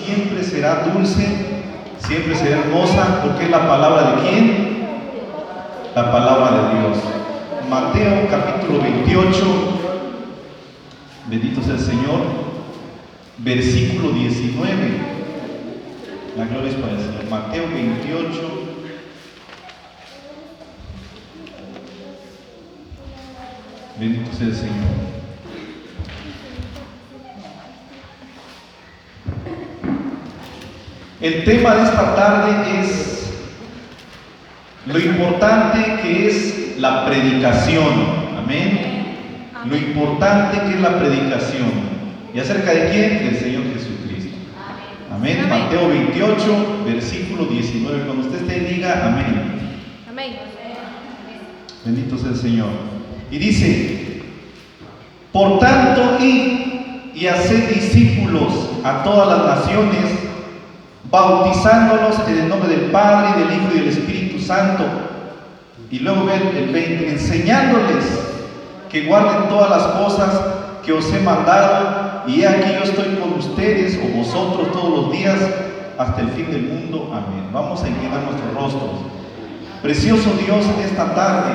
siempre será dulce, siempre será hermosa, porque es la palabra de ¿quién? La palabra de Dios. Mateo capítulo 28, bendito sea el Señor, versículo 19. La gloria es para el Señor. Mateo 28. Bendito sea el Señor. El tema de esta tarde es lo importante que es la predicación. Amén. Lo importante que es la predicación. ¿Y acerca de quién? Del Señor Jesucristo. Amén. Mateo 28, versículo 19. Cuando usted esté, diga amén. Amén. Bendito sea el Señor. Y dice: por tanto, id y haced discípulos a todas las naciones, bautizándolos en el nombre del Padre, y del Hijo y del Espíritu Santo. Y luego ve el 20, enseñándoles que guarden todas las cosas que os he mandado, y he aquí yo estoy con ustedes o vosotros todos los días hasta el fin del mundo. Amén. Vamos a inclinar nuestros rostros. Precioso Dios, en esta tarde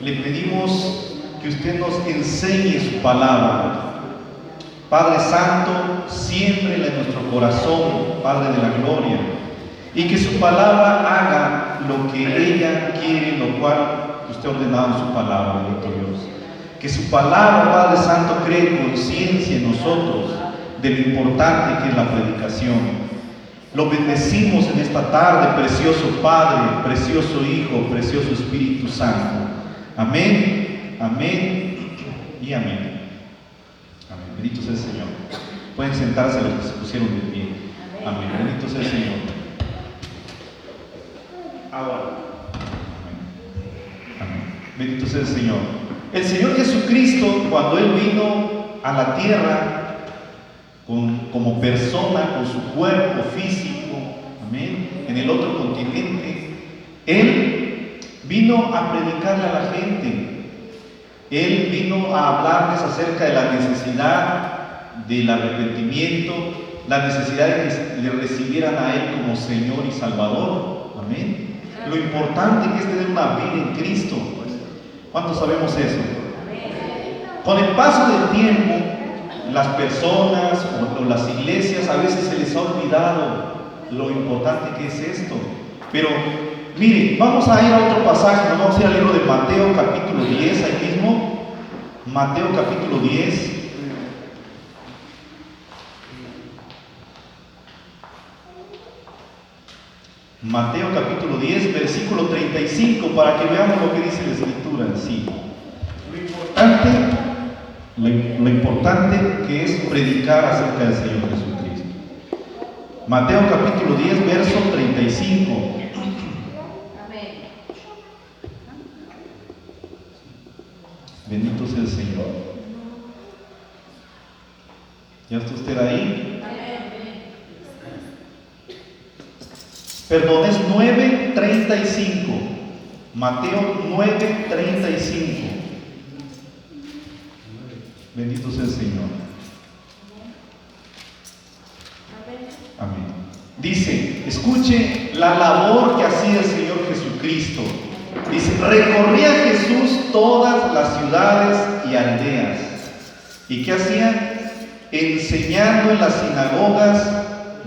le pedimos que usted nos enseñe su palabra. Padre Santo, siémbrela en nuestro corazón, Padre de la gloria, y que su palabra haga lo que ella quiere, lo cual usted ha ordenado en su palabra, bendito Dios. Que su palabra, Padre Santo, cree conciencia en nosotros de lo importante que es la predicación. Lo bendecimos en esta tarde, precioso Padre, precioso Hijo, precioso Espíritu Santo. Amén, amén y amén. Amén. Bendito sea el Señor. Pueden sentarse los que se pusieron de pie. Amén. Bendito sea el Señor. Ahora. Amén. Amén. Bendito sea el Señor. El Señor Jesucristo, cuando Él vino a la tierra como persona, con su cuerpo físico, amén, en el otro continente, Él vino a predicarle a la gente. Él vino a hablarles acerca de la necesidad del arrepentimiento, la necesidad de que le recibieran a Él como Señor y Salvador. Amén. Lo importante que es tener una vida en Cristo. ¿Cuántos sabemos eso? Con el paso del tiempo, las personas o las iglesias a veces se les ha olvidado lo importante que es esto. Pero mire, vamos a ir a otro pasaje, nos vamos a ir al libro de Mateo capítulo 10, ahí mismo. Mateo capítulo 10. Mateo capítulo 10, versículo 35, para que veamos lo que dice la Escritura en sí. Lo importante que es predicar acerca del Señor Jesucristo. Mateo capítulo 10, verso 35. Bendito sea el Señor. ¿Ya está usted ahí? Perdón, es 9:35. Mateo 9:35. Bendito sea el Señor. Amén. Dice, escuche la labor que hacía el Señor Jesucristo. Dice, recorría Jesús todas las ciudades y aldeas. ¿Y qué hacía? Enseñando en las sinagogas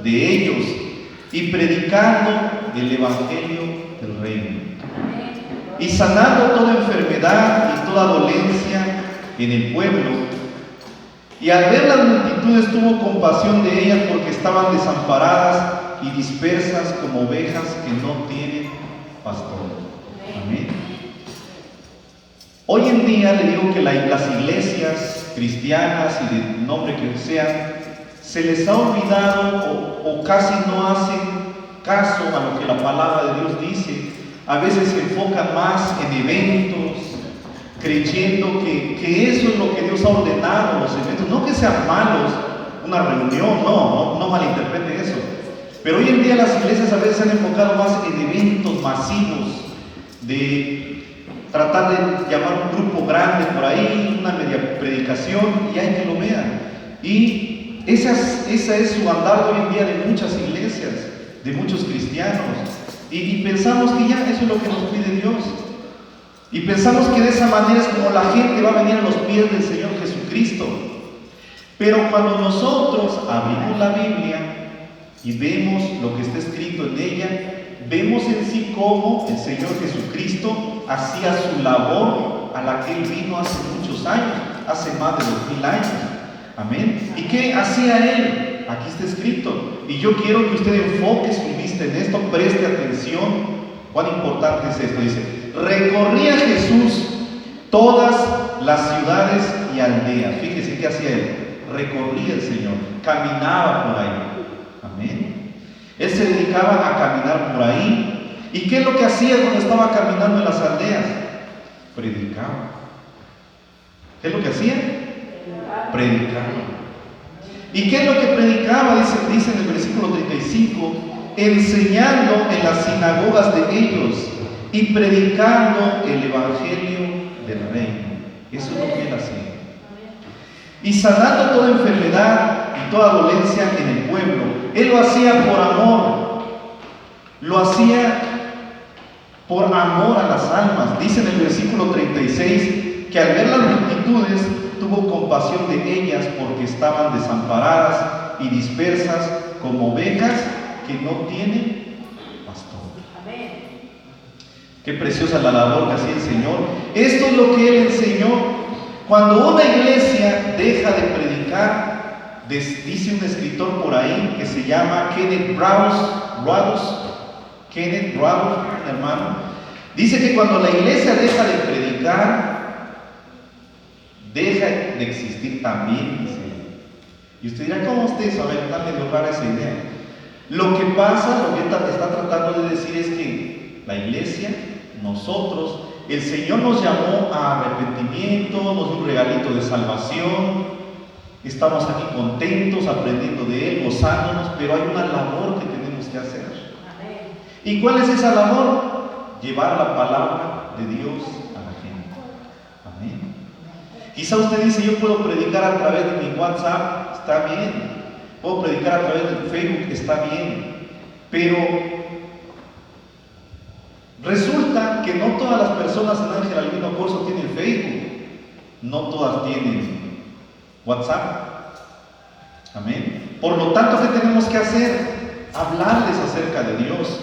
de ellos y predicando el evangelio del reino, y sanando toda enfermedad y toda dolencia en el pueblo. Y al ver las multitudes tuvo compasión de ellas, porque estaban desamparadas y dispersas como ovejas que no tienen pastor. Amén. Hoy en día le digo que las iglesias cristianas y de nombre que sean, se les ha olvidado o casi no hacen caso a lo que la palabra de Dios dice. A veces se enfocan más en eventos, creyendo que eso es lo que Dios ha ordenado, los eventos. No que sean malos, una reunión, no malinterprete eso. Pero hoy en día las iglesias a veces se han enfocado más en eventos masivos, de tratar de llamar un grupo grande por ahí, una media predicación, y hay que lo vean. Y Esa es su andar hoy en día de muchas iglesias, de muchos cristianos. Y pensamos que ya eso es lo que nos pide Dios. Y pensamos que de esa manera es como la gente va a venir a los pies del Señor Jesucristo. Pero cuando nosotros abrimos la Biblia y vemos lo que está escrito en ella, vemos en sí cómo el Señor Jesucristo hacía su labor a la que Él vino hace muchos años, hace más de 2000 años. Amén. ¿Y qué hacía Él? Aquí está escrito. Y yo quiero que usted enfoque su vista en esto, preste atención. ¿Cuán importante es esto? Dice, recorría Jesús todas las ciudades y aldeas. Fíjese qué hacía Él. Recorría el Señor, caminaba por ahí. Amén. Él se dedicaba a caminar por ahí. ¿Y qué es lo que hacía cuando estaba caminando en las aldeas? Predicaba. ¿Qué es lo que hacía? Predicaba. ¿Y qué es lo que predicaba? Dice en el versículo 35, enseñando en las sinagogas de ellos y predicando el evangelio del reino. Eso es lo que Él hacía. Y sanando toda enfermedad y toda dolencia en el pueblo. Él lo hacía por amor. Lo hacía por amor a las almas. Dice en el versículo 36 que al ver las multitudes tuvo compasión de ellas porque estaban desamparadas y dispersas como ovejas que no tienen pastor. Qué preciosa la labor que hacía el Señor. Esto es lo que Él enseñó. Cuando una iglesia deja de predicar, dice un escritor por ahí que se llama Kenneth Rogers, hermano, dice que cuando la iglesia deja de predicar, deja de existir también, dice. Y usted dirá, ¿cómo usted sabe tan de lograr esa idea? Lo que pasa, lo que está tratando de decir es que la iglesia, nosotros, el Señor nos llamó a arrepentimiento, nos dio un regalito de salvación, estamos aquí contentos, aprendiendo de Él, gozándonos, pero hay una labor que tenemos que hacer. Amén. ¿Y cuál es esa labor? Llevar la palabra de Dios a la gente. Amén. Quizá usted dice, yo puedo predicar a través de mi WhatsApp, está bien, puedo predicar a través de Facebook, está bien, pero resulta que no todas las personas en Ángel Albino Corzo tienen Facebook, no todas tienen WhatsApp. Amén. Por lo tanto, ¿qué tenemos que hacer? Hablarles acerca de Dios.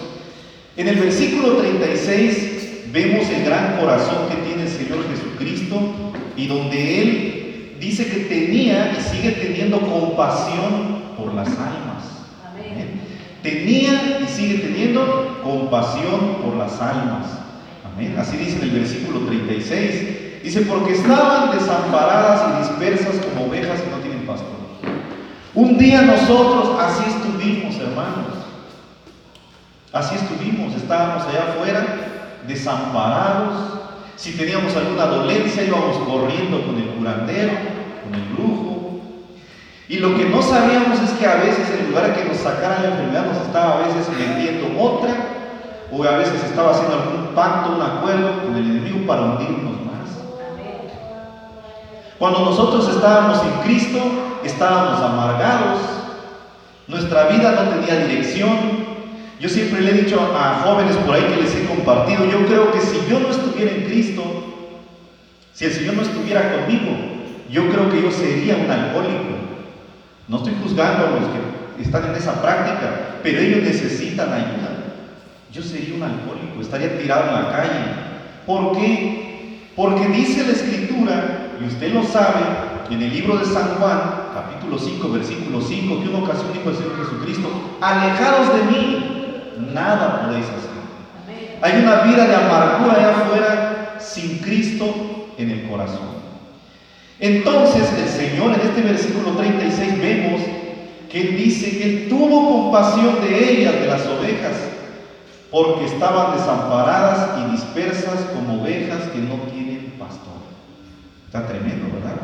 En el versículo 36 vemos el gran corazón que tiene el Señor Jesucristo y donde Él dice que tenía y sigue teniendo compasión por las almas. Amén. Tenía y sigue teniendo compasión por las almas. Amén. Así dice en el versículo 36. Dice, porque estaban desamparadas y dispersas como ovejas que no tienen pastor. Un día nosotros así estuvimos, hermanos. Así estuvimos. Estábamos allá afuera, desamparados. Si teníamos alguna dolencia, íbamos corriendo con el curandero, con el brujo. Y lo que no sabíamos es que a veces en lugar de que nos sacara la enfermedad, nos estaba a veces metiendo otra, o a veces estaba haciendo algún pacto, un acuerdo con el enemigo para hundirnos más. Cuando nosotros estábamos en Cristo, estábamos amargados, nuestra vida no tenía dirección. Yo siempre le he dicho a jóvenes por ahí que les he compartido, yo creo que si yo no estuviera en Cristo, si el Señor no estuviera conmigo, yo creo que yo sería un alcohólico. No estoy juzgando a los que están en esa práctica, pero ellos necesitan ayuda. Yo sería un alcohólico, estaría tirado en la calle. ¿Por qué? Porque dice la Escritura, y usted lo sabe, en el libro de San Juan, capítulo 5, versículo 5, que una ocasión dijo el Señor Jesucristo, alejados de mí, nada podéis hacer. Hay una vida de amargura allá afuera sin Cristo en el corazón. Entonces el Señor en este versículo 36 vemos que Él dice que Él tuvo compasión de ellas, de las ovejas, porque estaban desamparadas y dispersas como ovejas que no tienen pastor. Está tremendo, ¿verdad?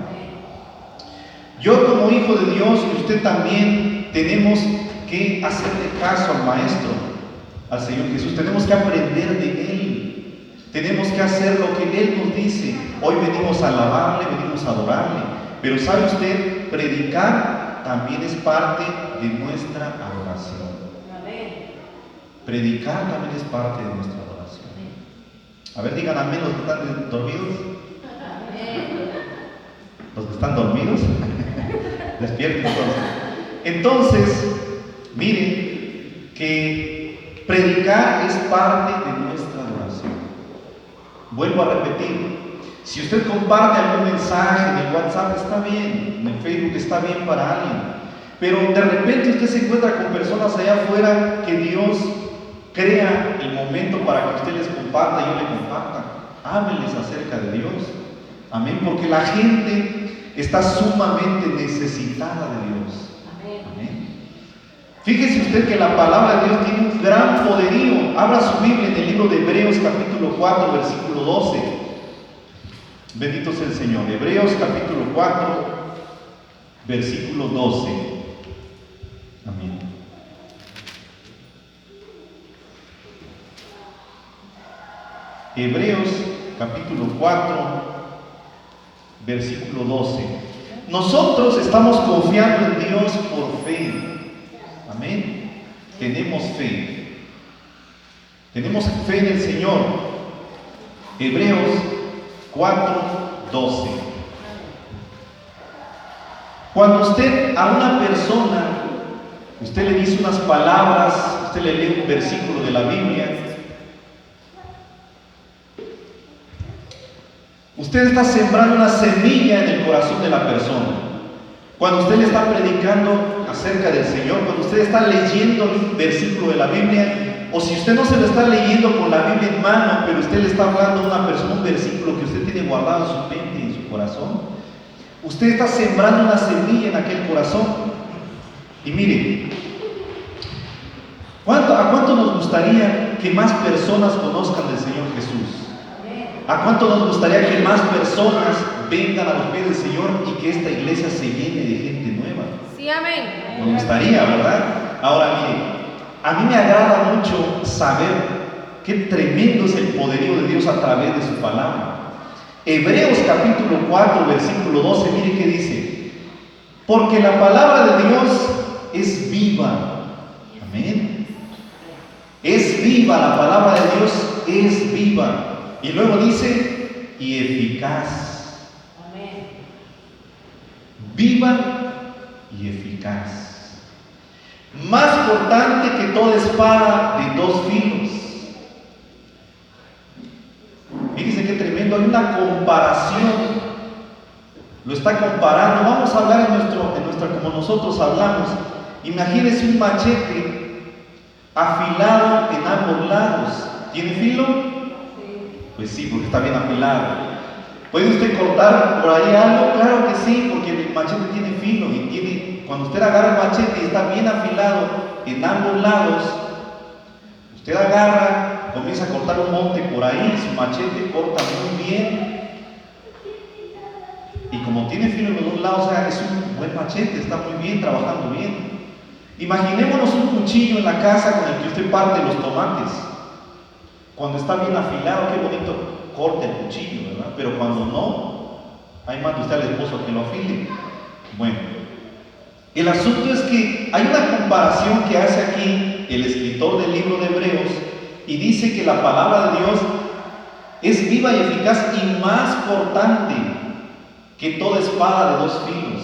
Yo como hijo de Dios y usted también tenemos que hacerle caso al Maestro, al Señor Jesús. Tenemos que aprender de Él. Tenemos que hacer lo que Él nos dice. Hoy venimos a alabarle, venimos a adorarle. Pero ¿sabe usted? Predicar también es parte de nuestra adoración. Predicar también es parte de nuestra adoración. A ver, digan amén los que están dormidos. Los que están dormidos, despierten entonces. Miren que predicar es parte de nuestra adoración. Vuelvo a repetir, si usted comparte algún mensaje en el WhatsApp, está bien, en el Facebook está bien para alguien, pero de repente usted se encuentra con personas allá afuera que Dios crea el momento para que usted les comparta y yo le comparta. Háblenles acerca de Dios. Amén, porque la gente está sumamente necesitada de Dios. Amén. Fíjese usted que la palabra de Dios tiene un gran poderío. Abra su Biblia en el libro de Hebreos capítulo 4, versículo 12. Bendito sea el Señor. Hebreos capítulo 4, versículo 12. Amén. Hebreos capítulo 4, versículo 12. Nosotros estamos confiando en Dios por fe. Amén. Tenemos fe. Tenemos fe en el Señor. Hebreos 4, 12. Cuando usted a una persona, usted le dice unas palabras, usted le lee un versículo de la Biblia, usted está sembrando una semilla en el corazón de la persona. Cuando usted le está predicando acerca del Señor, cuando usted está leyendo un versículo de la Biblia, o si usted no se lo está leyendo con la Biblia en mano, pero usted le está hablando a una persona un versículo que usted tiene guardado en su mente y en su corazón, usted está sembrando una semilla en aquel corazón. Y mire, ¿a cuánto nos gustaría que más personas conozcan del Señor Jesús? ¿A cuánto nos gustaría que más personas vengan a los pies del Señor y que esta iglesia se llene de gente nueva? Sí, amén. Nos gustaría, ¿verdad? Ahora mire, a mí me agrada mucho saber qué tremendo es el poderío de Dios a través de su palabra. Hebreos capítulo 4, versículo 12, mire qué dice: porque la palabra de Dios es viva. Amén. Es viva, la palabra de Dios es viva. Y luego dice, y eficaz. Amén. Viva y eficaz. Más cortante que toda espada de dos filos. Fíjense qué tremendo, hay una comparación. Lo está comparando. Vamos a hablar en nuestra como nosotros hablamos. Imagínense un machete afilado en ambos lados. ¿Tiene filo? Pues sí, porque está bien afilado. ¿Puede usted cortar por ahí algo? Claro que sí, porque el machete tiene filo y cuando usted agarra el machete y está bien afilado en ambos lados, usted agarra, comienza a cortar un monte por ahí, su machete corta muy bien. Y como tiene filo en los dos lados, o sea, es un buen machete, está muy bien, trabajando bien. Imaginémonos un cuchillo en la casa con el que usted parte los tomates. Cuando está bien afilado, qué bonito corta el cuchillo, ¿verdad? Pero cuando no, ahí manda usted al esposo a que lo afile. Bueno, el asunto es que hay una comparación que hace aquí el escritor del libro de Hebreos y dice que la palabra de Dios es viva y eficaz y más cortante que toda espada de dos filos.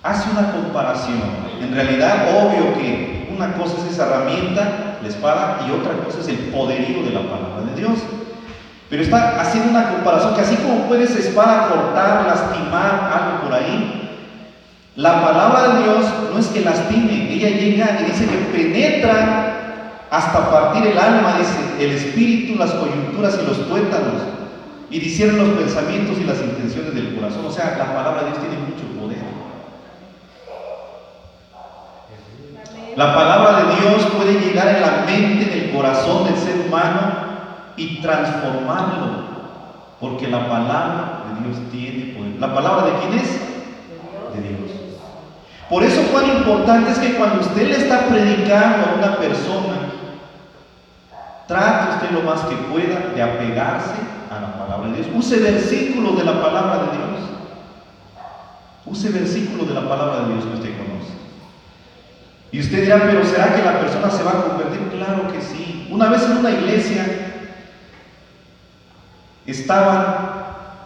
Hace una comparación. En realidad, obvio que una cosa es esa herramienta, la espada, y otra cosa es el poderío de la palabra de Dios. Pero está haciendo una comparación que así como puede esa espada cortar, lastimar algo por ahí, la palabra de Dios no es que lastime, ella llega y dice que penetra hasta partir el alma, dice, el espíritu, las coyunturas y los tuétanos, y discierne los pensamientos y las intenciones del corazón. O sea, la palabra de Dios tiene mucho poder. La palabra de Dios puede llegar en la mente, en el corazón del ser humano y transformarlo, porque la palabra de Dios tiene poder. ¿La palabra de quién es? De Dios. Por eso cuán importante es que cuando usted le está predicando a una persona, trate usted lo más que pueda de apegarse a la palabra de Dios. Use versículos de la palabra de Dios. Use versículos de la palabra de Dios que usted conoce. Y usted dirá, pero ¿será que la persona se va a convertir? Claro que sí. Una vez en una iglesia estaban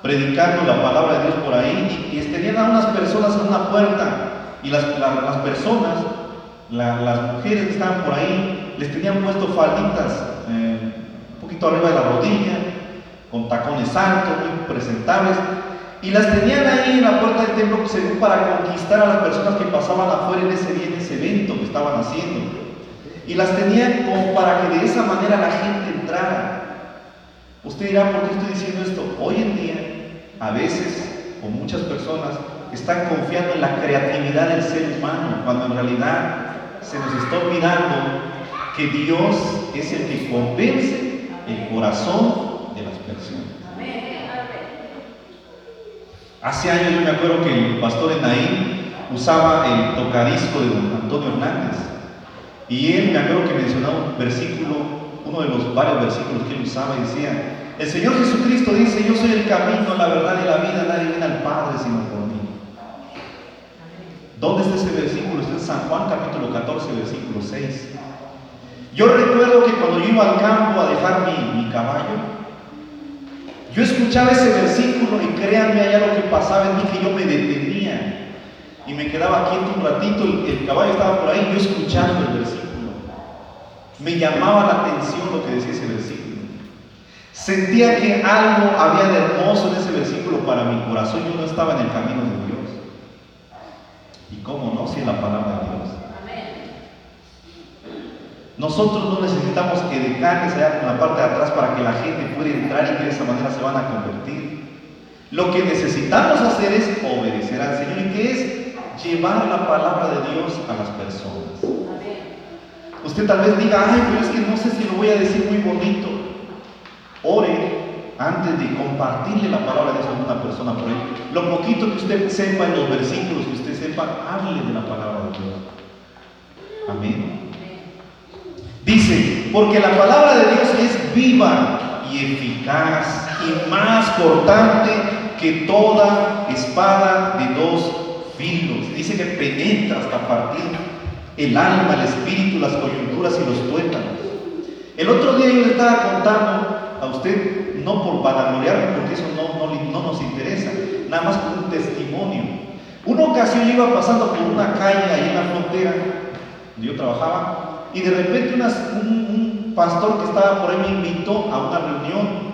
predicando la palabra de Dios por ahí y tenían a unas personas en una puerta y las personas, las mujeres que estaban por ahí, les tenían puesto falditas un poquito arriba de la rodilla, con tacones altos, muy presentables, y las tenían ahí en la puerta del templo según para conquistar a las personas que pasaban afuera en ese evento que estaban haciendo, y las tenían como para que de esa manera la gente entrara. Usted dirá, ¿por qué estoy diciendo esto? Hoy en día, a veces, o muchas personas, están confiando en la creatividad del ser humano, cuando en realidad se nos está olvidando que Dios es el que convence el corazón de las personas. Hace años yo me acuerdo que el pastor Enaín usaba el tocadisco de don Antonio Hernández, y él me acuerdo que mencionaba un versículo, uno de los varios versículos que él usaba, y decía: el Señor Jesucristo dice, yo soy el camino, la verdad y la vida, nadie viene al Padre sino por mí. ¿Dónde está ese versículo? Está en San Juan capítulo 14, versículo 6. Yo recuerdo que cuando yo iba al campo a dejar mi caballo, yo escuchaba ese versículo y créanme, allá lo que pasaba en mí, que yo me detenía y me quedaba quieto un ratito, el caballo estaba por ahí, yo escuchando el versículo. Me llamaba la atención lo que decía ese versículo. Sentía que algo había de hermoso en ese versículo para mi corazón. Yo no estaba en el camino de Dios. ¿Y cómo no? Si es la palabra de Dios. Nosotros no necesitamos educarles allá en la parte de atrás para que la gente pueda entrar y que de esa manera se van a convertir. Lo que necesitamos hacer es obedecer al Señor. ¿Y qué es? Llevar la palabra de Dios a las personas. Usted tal vez diga, ay, pero es que no sé si lo voy a decir muy bonito. Ore antes de compartirle la palabra de Dios a una persona por ahí. Lo poquito que usted sepa en los versículos que usted sepa, hable de la palabra de Dios. Amén. Dice, porque la palabra de Dios es viva y eficaz y más cortante que toda espada de dos filos. Dice que penetra hasta partir el alma, el espíritu, las coyunturas y los tuétanos. El otro día yo le estaba contando a usted, no por vanagloriarme, porque eso no nos interesa, nada más como un testimonio. Una ocasión yo iba pasando por una calle ahí en la frontera donde yo trabajaba, y de repente un pastor que estaba por ahí me invitó a una reunión.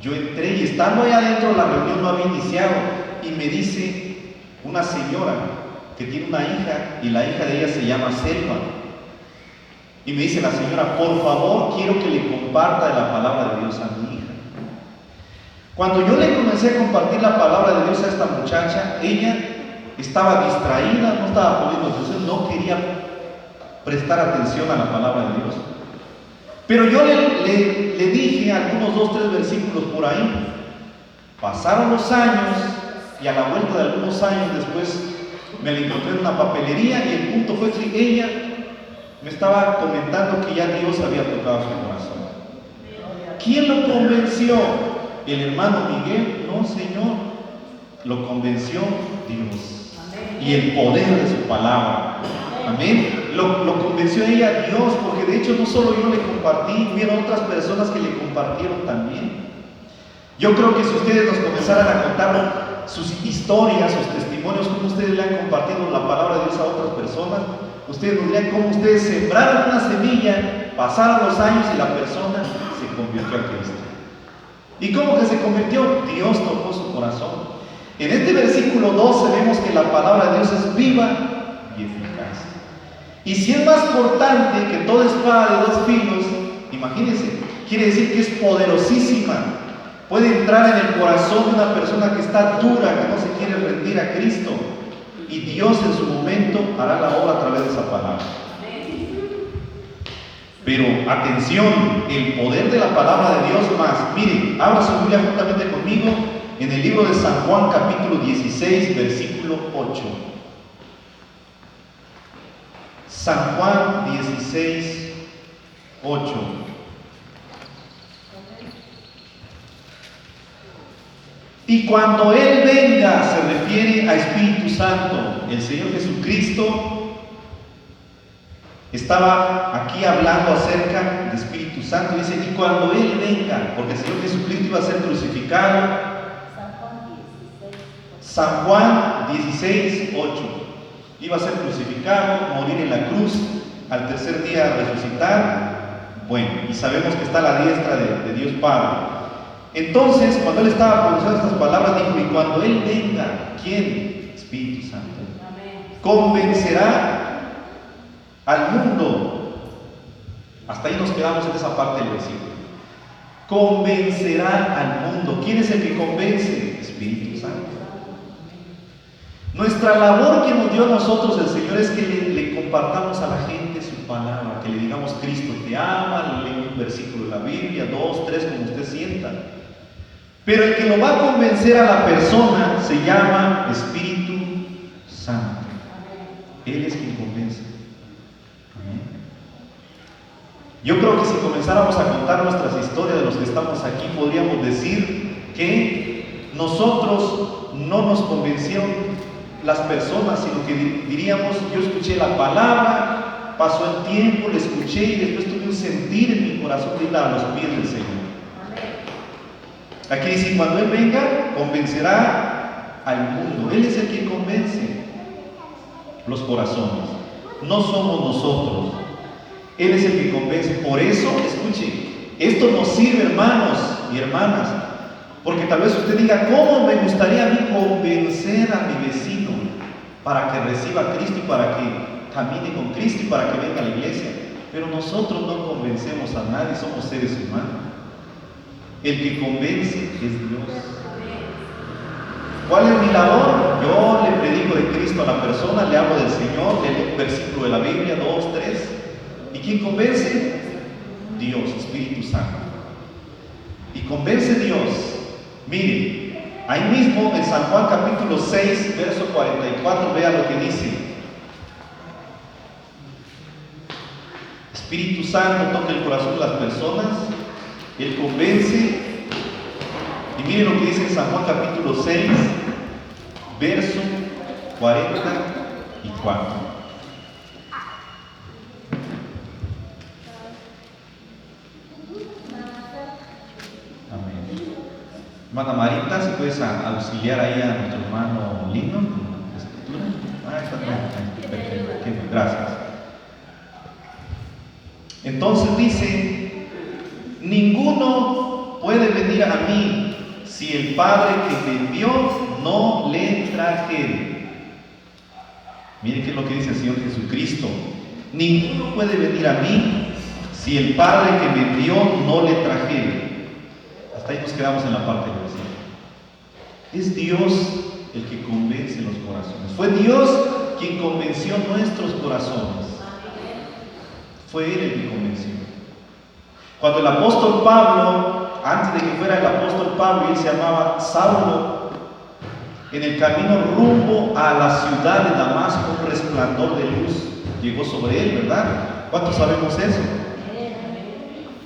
Yo entré y estando ahí adentro, la reunión no había iniciado, y me dice una señora que tiene una hija, y la hija de ella se llama Selva, y me dice la señora, por favor, quiero que le comparta la palabra de Dios a mi hija. Cuando yo le comencé a compartir la palabra de Dios a esta muchacha, ella estaba distraída, no estaba poniendo atención, no quería prestar atención a la palabra de Dios. Pero yo le dije algunos 2, 3 versículos por ahí. Pasaron los años y a la vuelta de algunos años después me la encontré en una papelería, y el punto fue que ella me estaba comentando que ya Dios había tocado su corazón. ¿Quién lo convenció? ¿El hermano Miguel? No, Señor. Lo convenció Dios. Y el poder de su palabra. Amén. Lo convenció ella Dios, porque de hecho no solo yo le compartí, hubieron otras personas que le compartieron también. Yo creo que si ustedes nos comenzaran a contar sus historias, sus testimonios, cómo ustedes le han compartido la palabra de Dios a otras personas, ustedes nos dirían cómo ustedes sembraron una semilla, pasaron los años y la persona se convirtió a Cristo. ¿Y cómo que se convirtió? Dios tocó su corazón. En este versículo 12 vemos que la palabra de Dios es viva y eficaz. Y si es más cortante que toda espada de dos filos, imagínense, quiere decir que es poderosísima. Puede entrar en el corazón de una persona que está dura, que no se quiere rendir a Cristo. Y Dios en su momento hará la obra a través de esa palabra. Pero atención, el poder de la palabra de Dios más. Miren, abra su Biblia juntamente conmigo en el libro de San Juan capítulo 16, versículo 8. San Juan 16, 8. Y cuando Él venga, se refiere a Espíritu Santo. El Señor Jesucristo estaba aquí hablando acerca de Espíritu Santo. Dice, y cuando Él venga, porque el Señor Jesucristo iba a ser crucificado. San Juan 16, 8. Iba a ser crucificado, morir en la cruz, al tercer día resucitar. Bueno, y sabemos que está a la diestra de Dios Padre. Entonces, cuando Él estaba pronunciando estas palabras, dijo, y cuando Él venga, ¿quién? Espíritu Santo. Convencerá al mundo. Hasta ahí nos quedamos en esa parte del versículo. Convencerá al mundo. ¿Quién es el que convence? Espíritu Santo. Nuestra labor que nos dio a nosotros el Señor es que le compartamos a la gente su palabra, que le digamos, Cristo te ama, le leemos un versículo de la Biblia, 2, 3, como usted sienta. Pero el que lo va a convencer a la persona se llama Espíritu Santo. Él es quien convence. Amén. Yo creo que si comenzáramos a contar nuestras historias de los que estamos aquí, podríamos decir que nosotros no nos convencieron las personas, sino que diríamos, yo escuché la palabra, pasó el tiempo, la escuché y después tuve un sentir en mi corazón de ir a los pies del Señor. Aquí dice, cuando Él venga, convencerá al mundo. Él es el que convence los corazones. No somos nosotros. Él es el que convence. Por eso, escuche, esto nos sirve, hermanos y hermanas, porque tal vez usted diga, ¿cómo me gustaría a mí convencer a mi vecino para que reciba a Cristo y para que camine con Cristo y para que venga a la iglesia? Pero nosotros no convencemos a nadie, somos seres humanos. El que convence es Dios. ¿Cuál es mi labor? Yo le predico de Cristo a la persona, le hablo del Señor, le leo un versículo de la Biblia, 2, 3. ¿Y quién convence? Dios, Espíritu Santo. Y convence Dios. Mire, ahí mismo en San Juan capítulo 6, verso 44, vea lo que dice. Espíritu Santo toca el corazón de las personas, Él convence. Y mire lo que dice en San Juan capítulo 6, verso 44. Amén. Hermana Marita, si puedes auxiliar ahí a nuestro hermano Lino con la escritura. Está bien. Perfecto. Gracias. Entonces dice, ninguno puede venir a mí si el Padre que me envió no le trajere. Miren qué es lo que dice el Señor Jesucristo. Ninguno puede venir a mí si el Padre que me envió no le trajere. Hasta ahí nos quedamos en la parte del versículo. Es Dios el que convence los corazones. Fue Dios quien convenció nuestros corazones. Fue Él el que convenció. Cuando el apóstol Pablo, antes de que fuera el apóstol Pablo, él se llamaba Saulo, en el camino rumbo a la ciudad de Damasco, un resplandor de luz llegó sobre él, ¿verdad? ¿Cuántos sabemos eso?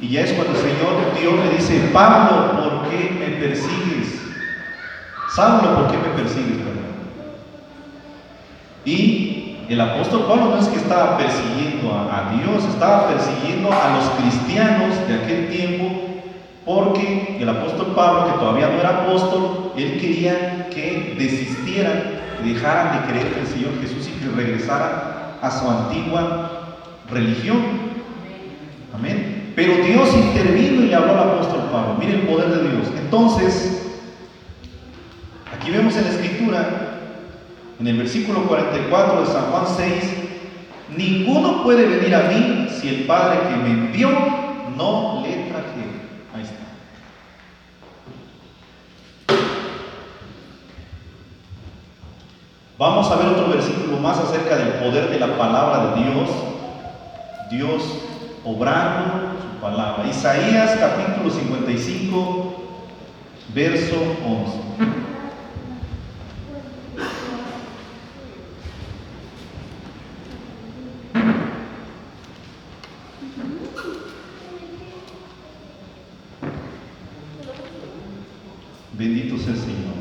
Y ya es cuando el Señor Dios le dice, Pablo, ¿por qué me persigues? Saulo, ¿por qué me persigues? ¿Verdad? Y el apóstol Pablo no es que estaba persiguiendo a Dios, estaba persiguiendo a los cristianos de aquel tiempo, porque el apóstol Pablo, que todavía no era apóstol, él quería que desistieran, que dejaran de creer en el Señor Jesús y que regresaran a su antigua religión. Amén. Pero Dios intervino y le habló al apóstol Pablo. Mire el poder de Dios. Entonces, aquí vemos en la Escritura, en el versículo 44 de San Juan 6, ninguno puede venir a mí si el Padre que me envió no le trajere. Ahí está. Vamos a ver otro versículo más acerca del poder de la palabra de Dios. Dios obrando su palabra. Isaías capítulo 55, verso 11. Bendito sea el Señor.